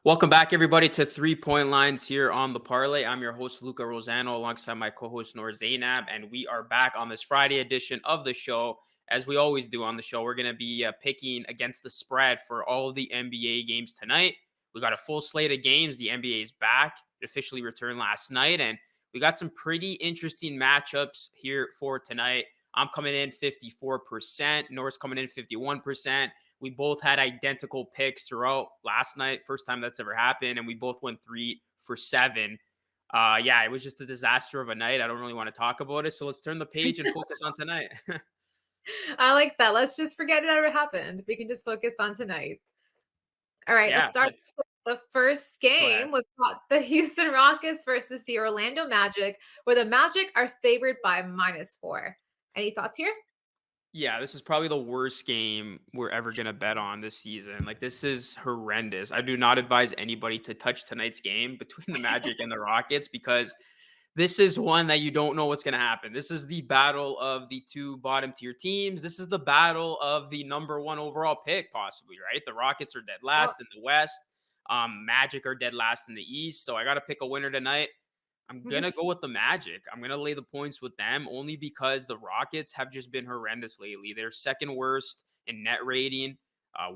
Welcome back, everybody, to 3 Point Lines here on the Parlay. I'm your host, Luca Rosano, alongside my co host, Noor Zainab, and we are back on this Friday edition of the show. As we always do on the show, we're going to be picking against the spread for all of the NBA games tonight. We got a full slate of games. The NBA is back, it officially returned last night, and we got some pretty interesting matchups here for tonight. I'm coming in 54%, Noor's coming in 51%. We both had identical picks throughout last night. First time that's ever happened. And we both went 3 for 7. Yeah, it was just a disaster of a night. I don't really want to talk about it. So let's turn the page and focus on tonight. I like that. Let's just forget it ever happened. We can just focus on tonight. All right, let's Yeah, start let's with the first go ahead. game. We've got the Houston Rockets versus the Orlando Magic, where the Magic are favored by -4. Any thoughts here? Yeah, this is probably the worst game we're ever going to bet on this season. Like, this is horrendous. I do not advise anybody to touch tonight's game between the Magic and the Rockets because this is one that you don't know what's going to happen. This is the battle of the two bottom tier teams. This is the battle of the number one overall pick, possibly, right? The Rockets are dead Well, last in the West. Magic are dead last in the East. So I got to pick a winner tonight. I'm mhm. gonna go with the Magic. I'm gonna lay the points with them only because the Rockets have just been horrendous lately. They're second worst in net rating,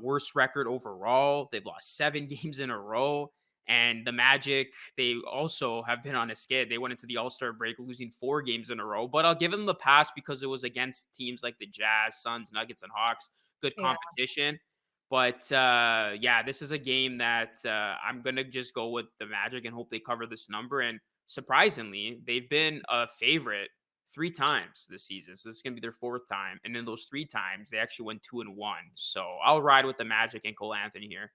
worst record overall. They've lost 7 games in a row. And the Magic, they also have been on a skid. They went into the All-Star break losing 4 games in a row. But I'll give them the pass because it was against teams like the Jazz, Suns, Nuggets, and Hawks. Good Yeah. competition. But yeah, this is a game that I'm gonna just go with the Magic and hope they cover this number. And surprisingly, they've been a favorite 3 times this season. So this is gonna be their fourth time. And in those 3 times, they actually went 2-1. So I'll ride with the Magic and Cole Anthony here.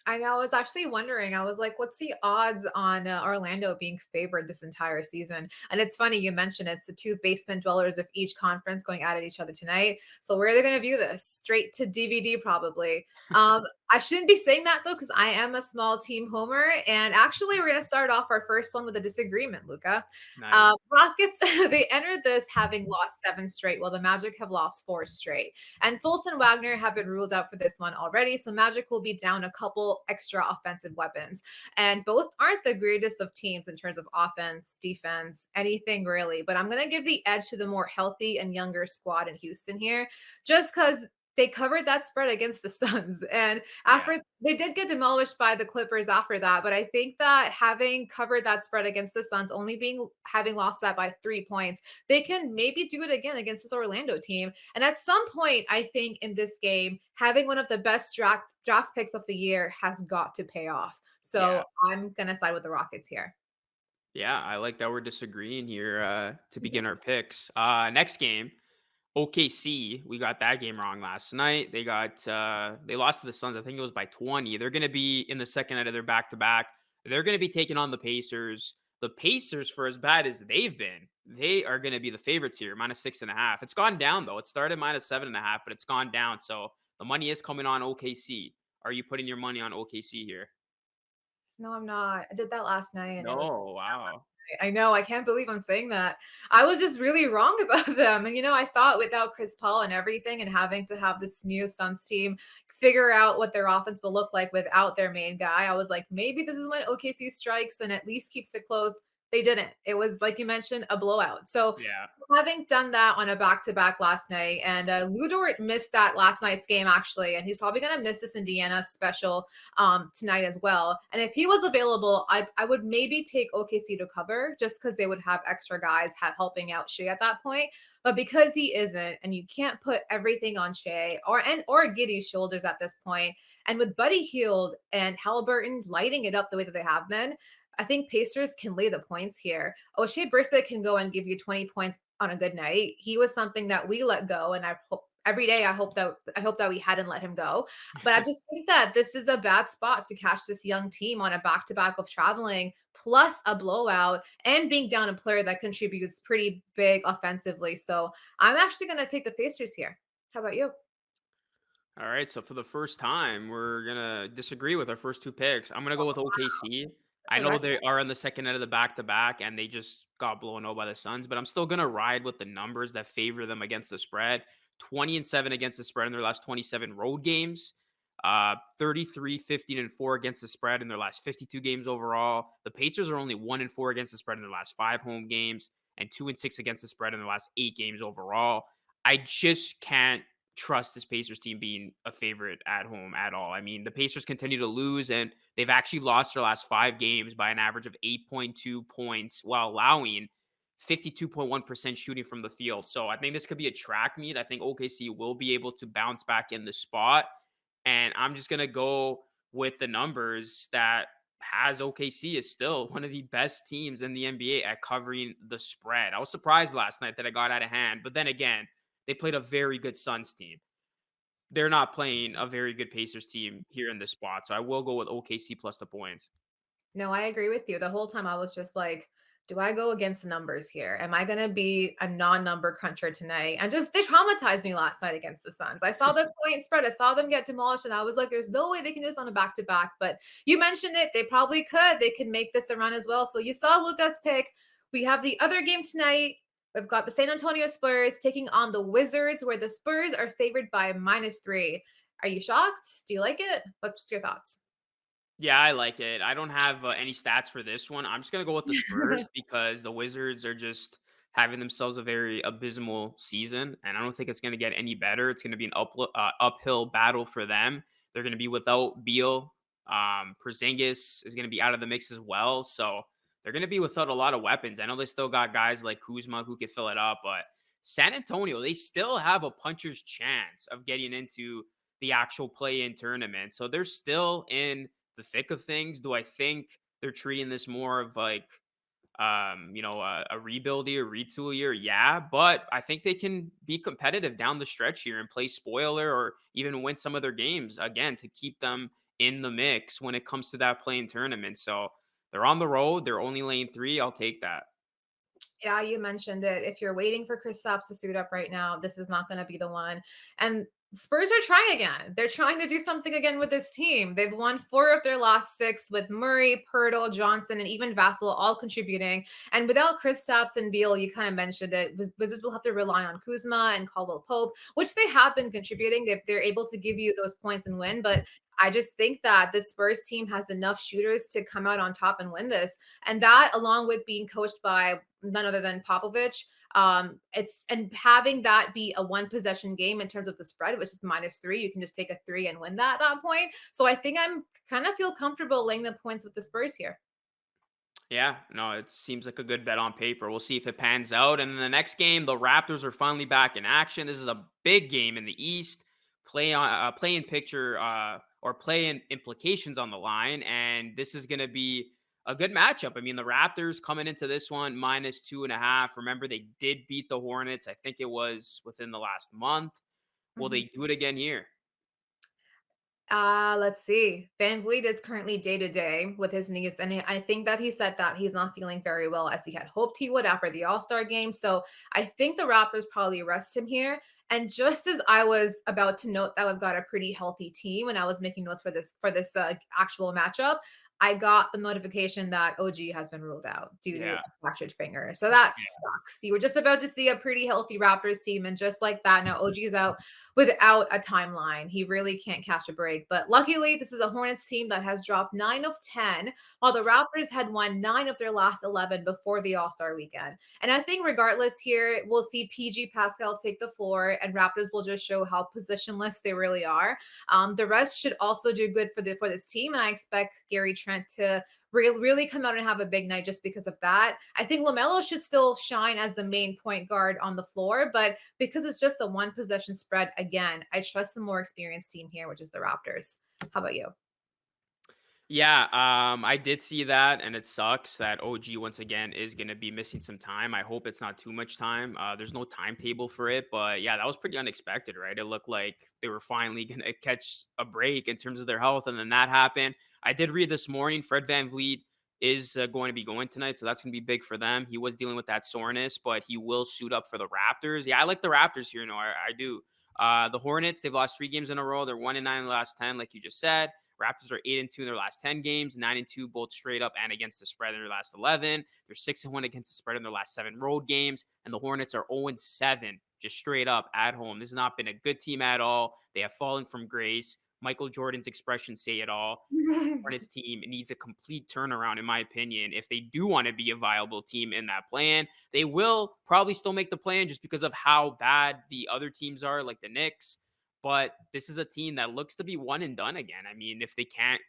I know. I was actually wondering. I was like, what's the odds on Orlando being favored this entire season? And it's funny you mentioned it's the two basement dwellers of each conference going at each other tonight. So where are they going to view this? Straight to DVD, probably. Um, I shouldn't be saying that though, because I am a small team homer. And actually, we're going to start off our first one with a disagreement, Luca. Nice. Rockets, they entered this having lost 7 straight, while the Magic have lost 4 straight. And Fultz and Wagner have been ruled out for this one already. So Magic will be down a couple extra offensive weapons. And both aren't the greatest of teams in terms of offense, defense, anything really. But I'm going to give the edge to the more healthy and younger squad in Houston here, just because they covered that spread against the Suns. And Yeah. after they did get demolished by the Clippers after that, but I think that having covered that spread against the Suns, only being having lost that by 3 points, they can maybe do it again against this Orlando team. And at some point, I think in this game, having one of the best draft picks of the year has got to pay off. Yeah. So I'm gonna side with the Rockets here. Yeah. I like that we're disagreeing here to Mhm. begin our picks. Next game. OKC, we got that game wrong last night. They lost to the Suns. I think it was by 20. They're going to be in the second night of their back to back. They're going to be taking on the Pacers. The Pacers, for as bad as they've been, they are going to be the favorites here, -6.5. It's gone down though. It started -7.5, but it's gone down. So the money is coming on OKC. Are you putting your money on OKC here? No, I'm not. I did that last night and it was No, wow. I know, I can't believe I'm saying that. I was just really wrong about them. And I thought without Chris Paul and everything and having to have this new Suns team figure out what their offense will look like without their main guy, I was like, maybe this is when OKC strikes and at least keeps it close. They didn't. It was like you mentioned, a blowout. So Yeah. having done that on a back-to-back last night, and Ludort missed that last night's game actually, and he's probably going to miss this Indiana special tonight as well. And if he was available, I would maybe take OKC to cover just because they would have extra guys helping out Shea at that point. But because he isn't, and you can't put everything on Shea or Giddy's shoulders at this point, and with Buddy Healed and Halliburton lighting it up the way that they have been, I think Pacers can lay the points here. O'Shea Brissett can go and give you 20 points on a good night. He was something that we let go, and I hope every day I hope that we hadn't let him go. But I just think that this is a bad spot to catch this young team on a back-to-back of traveling plus a blowout and being down a player that contributes pretty big offensively. So I'm actually going to take the Pacers here. How about you? All right, so for the first time, we're gonna disagree with our first two picks. I'm gonna go with OKC. I The know record. they are on the second end of the back to back, and they just got blown out by the Suns, but I'm still gonna ride with the numbers that favor them against the spread. 20-7 against the spread in their last 27 road games. 33, 15, and 4 against the spread in their last 52 games overall. The Pacers are only 1 and 4 against the spread in their last 5 home games and 2 and 6 against the spread in their last 8 games overall. I just can't trust this Pacers team being a favorite at home at all. I mean, the Pacers continue to lose, and they've actually lost their last 5 games by an average of 8.2 points while allowing 52.1% shooting from the field. So I think this could be a track meet. I think OKC will be able to bounce back in the spot. And I'm just going to go with the numbers that has OKC is still one of the best teams in the NBA at covering the spread. I was surprised last night that it got out of hand. But then again, they played a very good Suns team. They're not playing a very good Pacers team here in this spot. So I will go with OKC plus the points. No, I agree with you. The whole time I was just like, do I go against the numbers here? Am I going to be a non-number cruncher tonight? And just they traumatized me last night against the Suns. I saw the point spread, I saw them get demolished, and I was like, there's no way they can do this on a back-to-back. But you mentioned it, they probably could. They could make this a run as well. So you saw Luca's pick. We have the other game tonight. We've got the San Antonio Spurs taking on the Wizards, where the Spurs are favored by -3. Are you shocked? Do you like it? What's your thoughts? Yeah, I like it. I don't have any stats for this one. I'm just gonna go with the Spurs because the Wizards are just having themselves a very abysmal season, and I don't think it's gonna get any better. It's gonna be an uphill battle for them. They're gonna be without Beal. Porzingis is gonna be out of the mix as well, so they're gonna be without a lot of weapons. I know they still got guys like Kuzma who could fill it up, but San Antonio, they still have a puncher's chance of getting into the actual play-in tournament. So they're still in the thick of things. Do I think they're treating this more of like a rebuild year, retool year? Yeah, but I think they can be competitive down the stretch here and play spoiler or even win some of their games again to keep them in the mix when it comes to that playing tournament. So they're on the road. They're only lane 3. I'll take that. Yeah, you mentioned it. If you're waiting for Kristaps to suit up right now, this is not going to be the one. And Spurs are trying again. They're trying to do something again with this team. They've won 4 of their last 6 with Murray, Pirtle, Johnson, and even Vassell all contributing. And without Kristaps and Beal, you kind of mentioned it, Wizards will have to rely on Kuzma and Caldwell Pope, which they have been contributing. They're able to give you those points and win. But I just think that this Spurs team has enough shooters to come out on top and win this. And that, along with being coached by none other than Popovich, it's and having that be a one possession game in terms of the spread, which is -3, you can just take a 3 and win that at that point. So I think I'm kind of feel comfortable laying the points with the Spurs here. Yeah, no, it seems like a good bet on paper. We'll see if it pans out. And in the next game, the Raptors are finally back in action. This is a big game in the East. Play in picture or play in implications on the line, and this is going to be a good matchup. I mean, the Raptors coming into this one -2.5. Remember, they did beat the Hornets. I think it was within the last month. Will Mhm. they do it again here? Let's see. Van Vliet is currently day to day with his knees, and I think that he said that he's not feeling very well as he had hoped he would after the All Star game. So I think the Raptors probably rest him here. And just as I was about to note that we've got a pretty healthy team, and I was making notes for this actual matchup, I got the notification that OG has been ruled out due to Yeah. a fractured finger. So that sucks. You were just about to see a pretty healthy Raptors team, and just like that, now OG is out without a timeline. He really can't catch a break. But luckily, this is a Hornets team that has dropped 9 of 10, while the Raptors had won 9 of their last 11 before the All Star weekend. And I think, regardless, here we'll see PG Pascal take the floor, and Raptors will just show how positionless they really are. The rest should also do good for this team, and I expect Gary Trent to really come out and have a big night just because of that. I think LaMelo should still shine as the main point guard on the floor, but because it's just the one possession spread, again, I trust the more experienced team here, which is the Raptors. How about you? Yeah, I did see that, and it sucks that OG once again is going to be missing some time. I hope it's not too much time. There's no timetable for it, but yeah, that was pretty unexpected, right? It looked like they were finally going to catch a break in terms of their health, and then that happened. I did read this morning Fred Van Vliet is going to be going tonight, so that's going to be big for them. He was dealing with that soreness, but he will suit up for the Raptors. Yeah, I like the Raptors here. No, I do. The Hornets, they've lost 3 games in a row. They're 1-9 in the last 10, like you just said. Raptors are 8-2 in their last 10 games, 9-2 both straight up and against the spread in their last 11. They're 6-1 against the spread in their last 7 road games, and the Hornets are 0-7 just straight up at home. This has not been a good team at all. They have fallen from grace. Michael Jordan's expressions say it all. Hornets team needs a complete turnaround, in my opinion. If they do want to be a viable team in that plan, they will probably still make the plan just because of how bad the other teams are, like the Knicks. But this is a team that looks to be one and done again. I mean, if they can't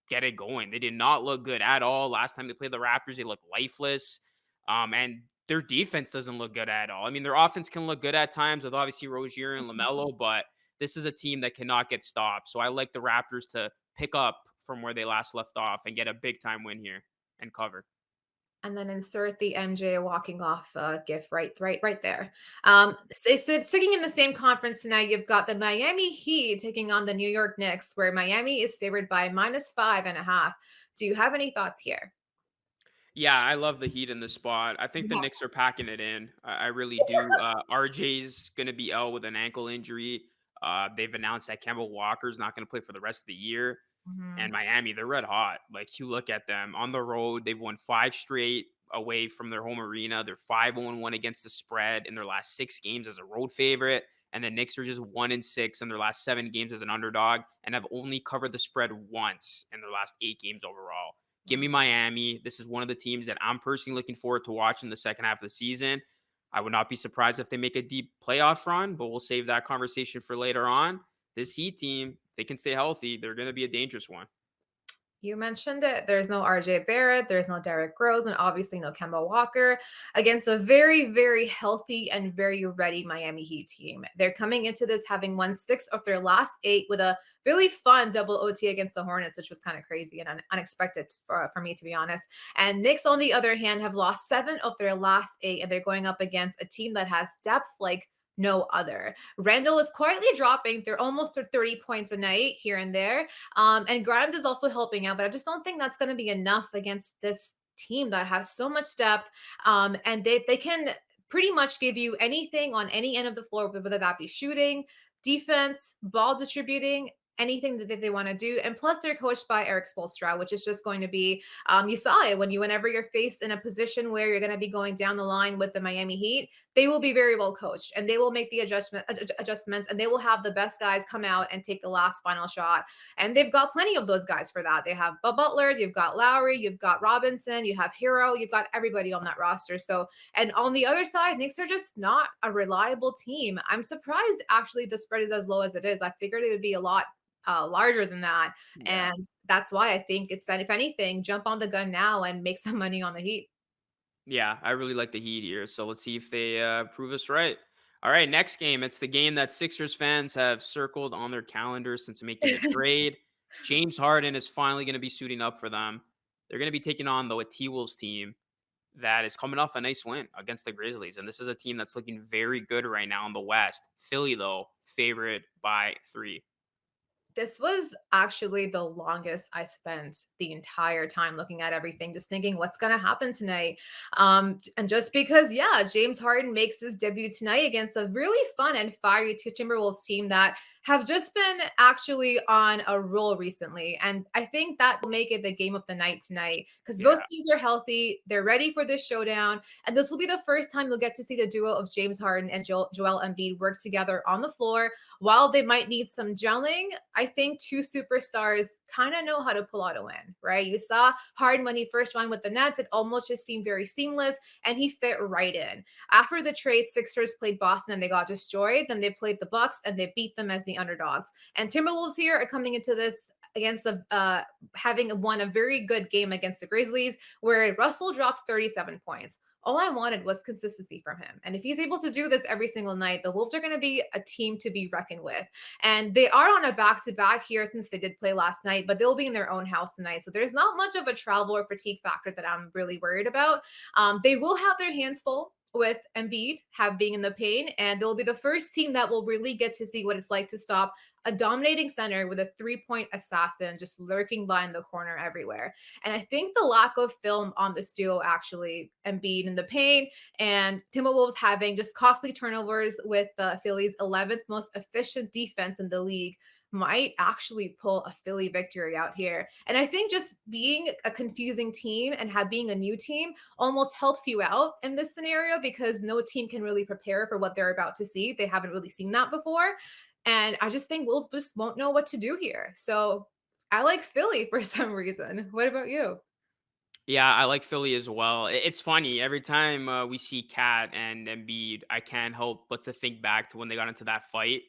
get it going, they did not look good at all. Last time they played the Raptors, they looked lifeless. And their defense doesn't look good at all. I mean, their offense can look good at times with obviously Rozier and LaMelo, but this is a team that cannot get stopped. So I like the Raptors to pick up from where they last left off and get a big time win here and cover. And then insert the MJ walking off gif right there. Sticking in the same conference tonight, you've got the Miami Heat taking on the New York Knicks, where Miami is favored by -5.5. Do you have any thoughts here? Yeah, I love the Heat in this spot. I think the Yeah. Knicks are packing it in. I really do. RJ's going to be out with an ankle injury. They've announced that Kemba Walker's not going to play for the rest of the year. And Mhm. Miami, they're red hot. Like you look at them on the road, they've won 5 straight away from their home arena. They're 5-1 against the spread in their last 6 games as a road favorite. And the Knicks are just 1-6 in their last 7 games as an underdog and have only covered the spread once in their last 8 games overall. Give me Miami. This is one of the teams that I'm personally looking forward to watching the second half of the season. I would not be surprised if they make a deep playoff run, but we'll save that conversation for later on. This Heat team, if they can stay healthy, they're going to be a dangerous one. You mentioned it. There's no RJ Barrett, there's no Derrick Rose, and obviously no Kemba Walker against a very, very healthy and very ready Miami Heat team. They're coming into this having won 6 of their last 8 with a really fun double OT against the Hornets, which was kind of crazy and unexpected for me, to be honest. And Knicks, on the other hand, have lost 7 of their last 8, and they're going up against a team that has depth like no other. Randall is quietly dropping. They're almost to 30 points a night here and there. And Grimes is also helping out, but I just don't think that's going to be enough against this team that has so much depth. And they can pretty much give you anything on any end of the floor, whether that be shooting, defense, ball distributing, anything that they want to do. And plus, they're coached by Eric Spoelstra, which is just going to be, you saw it whenever you're faced in a position where you're going to be going down the line with the Miami Heat, they will be very well coached and they will make the adjustments and they will have the best guys come out and take the last final shot. And they've got plenty of those guys for that. They have Butler, you've got Lowry, you've got Robinson, you have Hero, you've got everybody on that roster. So, and on the other side, Knicks are just not a reliable team. I'm surprised actually the spread is as low as it is. I figured it would be a lot larger than that. Yeah. And that's why I think it's that, if anything, jump on the gun now and make some money on the Heat. Yeah, I really like the Heat here. So let's see if they prove us right. All right, next game. It's the game that Sixers fans have circled on their calendars since making the trade. James Harden is finally going to be suiting up for them. They're going to be taking on the T-Wolves team that is coming off a nice win against the Grizzlies. And this is a team that's looking very good right now in the West. Philly, though, favorite by 3. This was actually the longest I spent the entire time looking at everything, just thinking what's going to happen tonight. And just because, yeah, James Harden makes his debut tonight against a really fun and fiery Timberwolves team that have just been actually on a roll recently. And I think that will make it the game of the night tonight because both Yeah. teams are healthy. They're ready for this showdown. And this will be the first time you'll get to see the duo of James Harden and Joel Embiid work together on the floor. While they might need some gelling, I think two superstars kind of know how to pull out a win, right? You saw Harden when he first joined with the Nets, it almost just seemed very seamless and he fit right in. After the trade, Sixers played Boston and they got destroyed. Then they played the Bucks and they beat them as the underdogs. And Timberwolves here are coming into this against having won a very good game against the Grizzlies, where Russell dropped 37 points. All I wanted was consistency from him. And if he's able to do this every single night, the Wolves are going to be a team to be reckoned with. And they are on a back to back here since they did play last night, but they'll be in their own house tonight. So there's not much of a travel or fatigue factor that I'm really worried about. They will have their hands full with Embiid being in the paint, and they'll be the first team that will really get to see what it's like to stop a dominating center with a 3-point assassin just lurking behind the corner everywhere. And I think the lack of film on this duo, actually, Embiid in the paint and Timberwolves having just costly turnovers with the Phillies' 11th most efficient defense in the league, might actually pull a Philly victory out here. And I think just being a confusing team and being a new team almost helps you out in this scenario because no team can really prepare for what they're about to see. They haven't really seen that before. And I just think Wolves just won't know what to do here. So I like Philly for some reason. What about you? Yeah, I like Philly as well. It's funny every time we see Cat and Embiid, I can't help but to think back to when they got into that fight,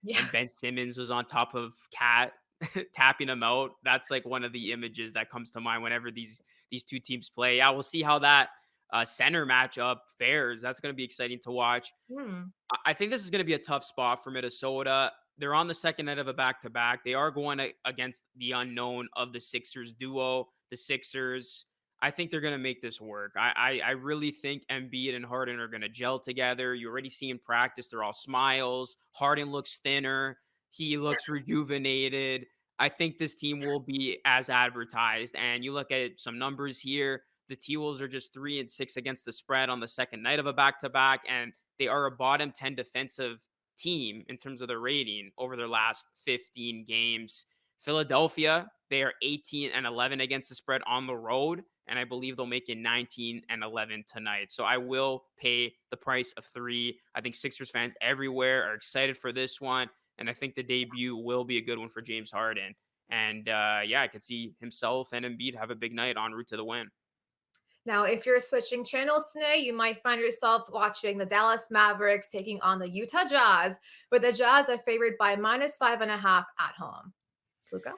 and Ben Yes. Simmons was on top of Cat, tapping him out. That's like one of the images that comes to mind whenever these two teams play. Yeah, we'll see how that center matchup fares. That's going to be exciting to watch. Hmm. I think this is going to be a tough spot for Minnesota. They're on the second night of a back to back. They are going against the unknown of the Sixers duo. The Sixers, I think they're going to make this work. I really think Embiid and Harden are going to gel together. You already see in practice, they're all smiles. Harden looks thinner. He looks rejuvenated. I think this team will be as advertised. And you look at some numbers here. The T Wolves are just 3-6 against the spread on the second night of a back to back. And they are a bottom 10 defensive team in terms of their rating over their last 15 games. Philadelphia, they are 18-11 against the spread on the road, and I believe they'll make it 19-11 tonight. So I will pay the price of 3. I think Sixers fans everywhere are excited for this one, and I think the debut will be a good one for James Harden. And yeah, I could see himself and Embiid have a big night en route to the win. Now, if you're switching channels today, you might find yourself watching the Dallas Mavericks taking on the Utah Jazz, where the Jazz are favored by -5.5 at home. Luca?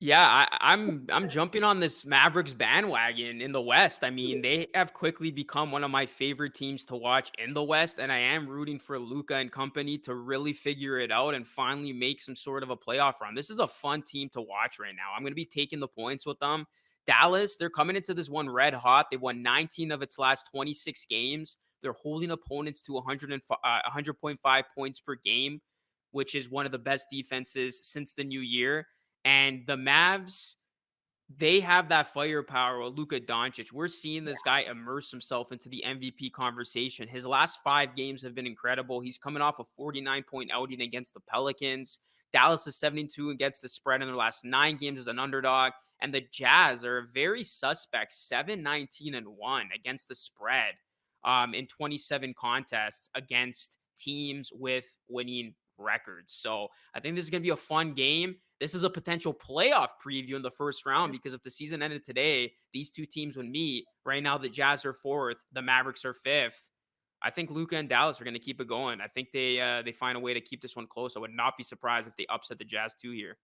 Yeah, I'm jumping on this Mavericks bandwagon in the West. I mean, they have quickly become one of my favorite teams to watch in the West, and I am rooting for Luca and company to really figure it out and finally make some sort of a playoff run. This is a fun team to watch right now. I'm going to be taking the points with them. Dallas, they're coming into this one red hot. They've won 19 of its last 26 games. They're holding opponents to 100.5 points per game, which is one of the best defenses since the new year. And the Mavs, they have that firepower with Luca Doncic. We're seeing this guy immerse himself into the MVP conversation. His last 5 games have been incredible. He's coming off a 49-point outing against the Pelicans. Dallas is 72 against the spread in their last 9 games as an underdog. And the Jazz are a very suspect 7-19-1 against the spread in 27 contests against teams with winning records. So I think this is going to be a fun game. This is a potential playoff preview in the first round because if the season ended today, these two teams would meet. Right now, the Jazz are fourth, the Mavericks are fifth. I think Luca and Dallas are going to keep it going. I think they find a way to keep this one close. I would not be surprised if they upset the Jazz too here.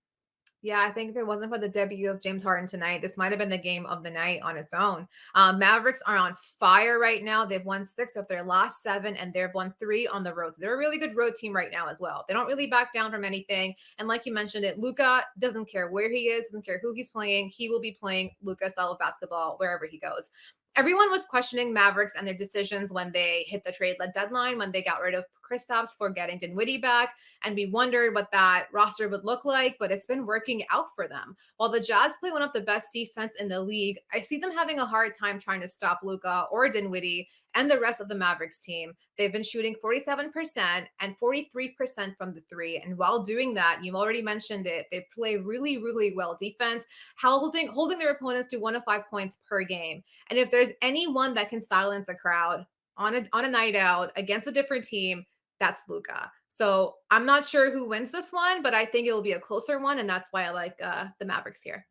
Yeah, I think if it wasn't for the debut of James Harden tonight, this might have been the game of the night on its own. Mavericks are on fire right now. They've won 6 of their last 7, and they've won 3 on the road. So they're a really good road team right now as well. They don't really back down from anything. And like you mentioned it, Luca doesn't care where he is, doesn't care who he's playing. He will be playing Luca style of basketball wherever he goes. Everyone was questioning Mavericks and their decisions when they hit the trade deadline, when they got rid of Kristaps for getting Dinwiddie back. And we wondered what that roster would look like, but it's been working out for them. While the Jazz play one of the best defense in the league, I see them having a hard time trying to stop Luca or Dinwiddie and the rest of the Mavericks team. They've been shooting 47% and 43% from the three. And while doing that, you've already mentioned it, they play really, really well defense, holding their opponents to 1 of 5 points per game. And if there's anyone that can silence a crowd on a night out against a different team, that's Luca. So I'm not sure who wins this one, but I think it'll be a closer one, and that's why I like the Mavericks here.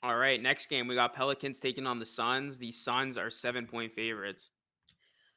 All right, next game we got Pelicans taking on the Suns. The Suns are 7-point favorites.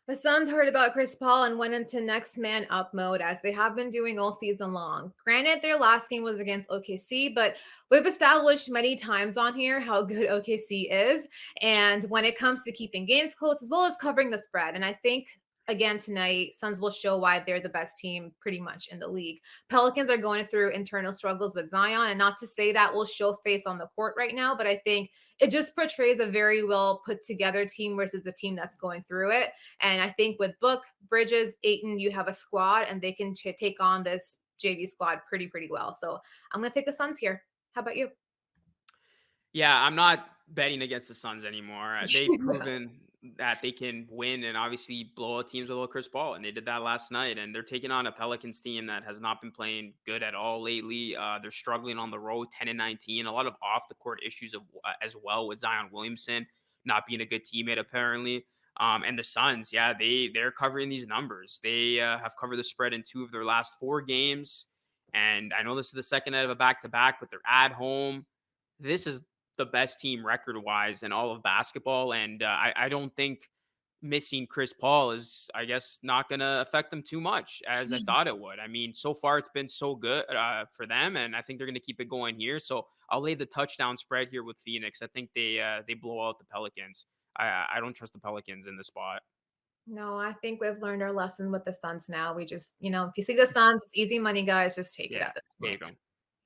The Suns heard about Chris Paul and went into next man up mode as they have been doing all season long. Granted, their last game was against OKC, but we've established many times on here how good OKC is. And when it comes to keeping games close as well as covering the spread. And I think again tonight, Suns will show why they're the best team pretty much in the league. Pelicans are going through internal struggles with Zion, and not to say that will show face on the court right now, but I think it just portrays a very well put together team versus the team that's going through it. And I think with Book, Bridges, Aiton, you have a squad and they can take on this JV squad pretty well. So I'm going to take the Suns here. How about you? Yeah, I'm not betting against the Suns anymore. They've proven that they can win and obviously blow out teams with Chris Paul, and they did that last night. And they're taking on a Pelicans team that has not been playing good at all lately. They're struggling on the road, 10-19. A lot of off the court issues as well with Zion Williamson not being a good teammate apparently. And the Suns, yeah, they're covering these numbers. They have covered the spread in 2 of their last 4 games. And I know this is the second night of a back to back, but they're at home. This is the best team record wise in all of basketball. And I don't think missing Chris Paul is, I guess, not going to affect them too much as I thought it would. I mean, so far it's been so good for them, and I think they're going to keep it going here. So I'll lay the touchdown spread here with Phoenix. I think they blow out the Pelicans. I don't trust the Pelicans in this spot. No, I think we've learned our lesson with the Suns now. We just, if you see the Suns, it's easy money, guys. Just take it Yeah, at this point. take them.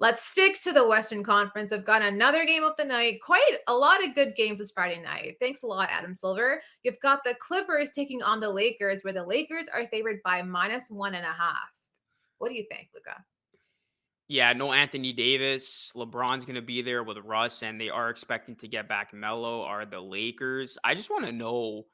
Let's stick to the Western Conference. I've got another game of the night. Quite a lot of good games this Friday night. Thanks a lot, Adam Silver. You've got the Clippers taking on the Lakers, where the Lakers are favored by -1.5. What do you think, Luca? Yeah, no Anthony Davis. LeBron's going to be there with Russ, and they are expecting to get back Melo. Are the Lakers? I just want to know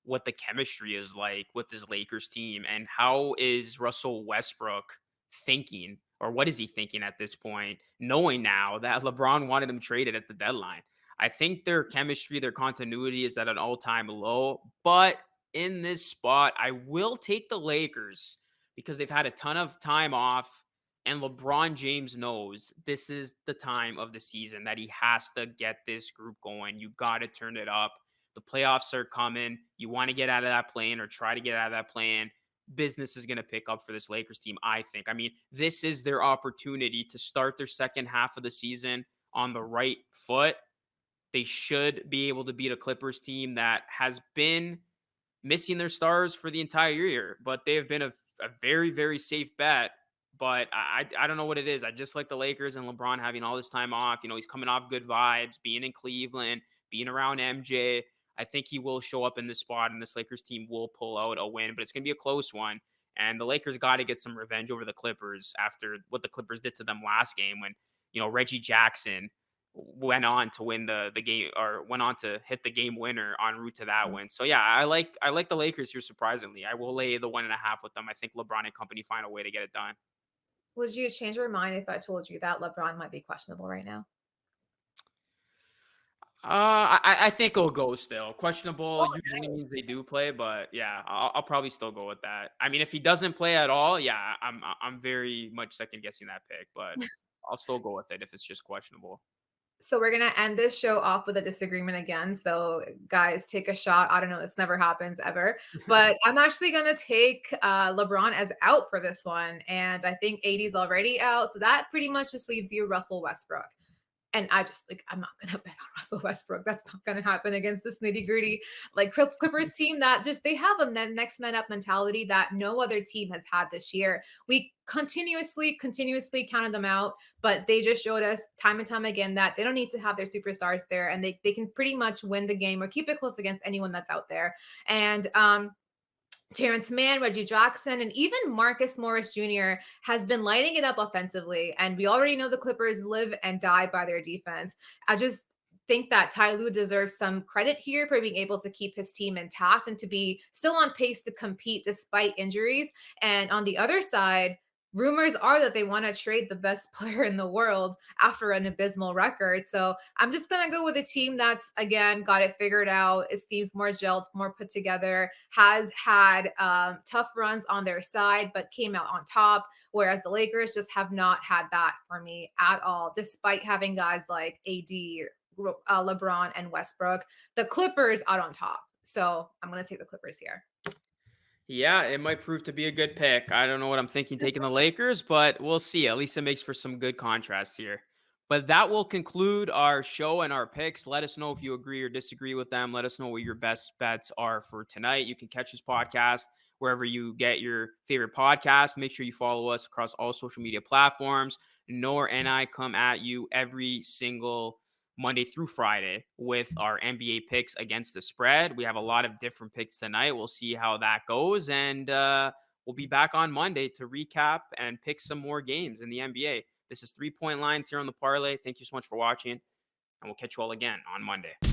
what the chemistry is like with this Lakers team, and how is Russell Westbrook thinking, or what is he thinking at this point, knowing now that LeBron wanted him traded at the deadline. I think their chemistry, their continuity is at an all-time low, but in this spot, I will take the Lakers because they've had a ton of time off, and LeBron James knows this is the time of the season that he has to get this group going. You got to turn it up. The playoffs are coming. You want to get out of that plane, or try to get out of that plane. Business is going to pick up for this Lakers team, I think. I mean, this is their opportunity to start their second half of the season on the right foot. They should be able to beat a Clippers team that has been missing their stars for the entire year, but they have been a very, very safe bet. But I don't know what it is. I just like the Lakers and LeBron having all this time off. He's coming off good vibes, being in Cleveland, being around MJ. I think he will show up in this spot, and this Lakers team will pull out a win, but it's going to be a close one. And the Lakers got to get some revenge over the Clippers after what the Clippers did to them last game when, Reggie Jackson went on to win the game, or went on to hit the game winner en route to that win. So yeah, I like the Lakers here surprisingly. I will lay the 1.5 with them. I think LeBron and company find a way to get it done. Would you change your mind if I told you that LeBron might be questionable right now? I think it'll go still. Questionable Oh, usually nice. means they do play, but yeah, I'll probably still go with that. I mean, if he doesn't play at all, yeah, I'm very much second guessing that pick, but I'll still go with it if it's just questionable. So we're gonna end this show off with a disagreement again. So guys, take a shot. I don't know, this never happens ever, but I'm actually gonna take LeBron as out for this one, and I think AD's already out, so that pretty much just leaves you Russell Westbrook. And I just like, I'm not gonna bet on Russell Westbrook. That's not gonna happen against this nitty gritty like Clippers team that just they have a next man up mentality that no other team has had this year. We continuously counted them out, but they just showed us time and time again that they don't need to have their superstars there, and they can pretty much win the game or keep it close against anyone that's out there. And Terrence Mann, Reggie Jackson, and even Marcus Morris Jr. has been lighting it up offensively. And we already know the Clippers live and die by their defense. I just think that Ty Lue deserves some credit here for being able to keep his team intact and to be still on pace to compete despite injuries. And on the other side, rumors are that they want to trade the best player in the world after an abysmal record. So I'm just going to go with a team that's, again, got it figured out. It seems more gelled, more put together, has had tough runs on their side, but came out on top. Whereas the Lakers just have not had that for me at all, despite having guys like AD, LeBron, and Westbrook. The Clippers out on top. So I'm going to take the Clippers here. Yeah, it might prove to be a good pick. I don't know what I'm thinking taking the Lakers, but we'll see. At least it makes for some good contrast here. But that will conclude our show and our picks. Let us know if you agree or disagree with them. Let us know what your best bets are for tonight. You can catch this podcast wherever you get your favorite podcast. Make sure you follow us across all social media platforms. Noor and I come at you every single Monday through Friday with our NBA picks against the spread. We have a lot of different picks tonight. We'll see how that goes. And we'll be back on Monday to recap and pick some more games in the NBA. This is 3 Point Lines here on the Parlay. Thank you so much for watching, and we'll catch you all again on Monday.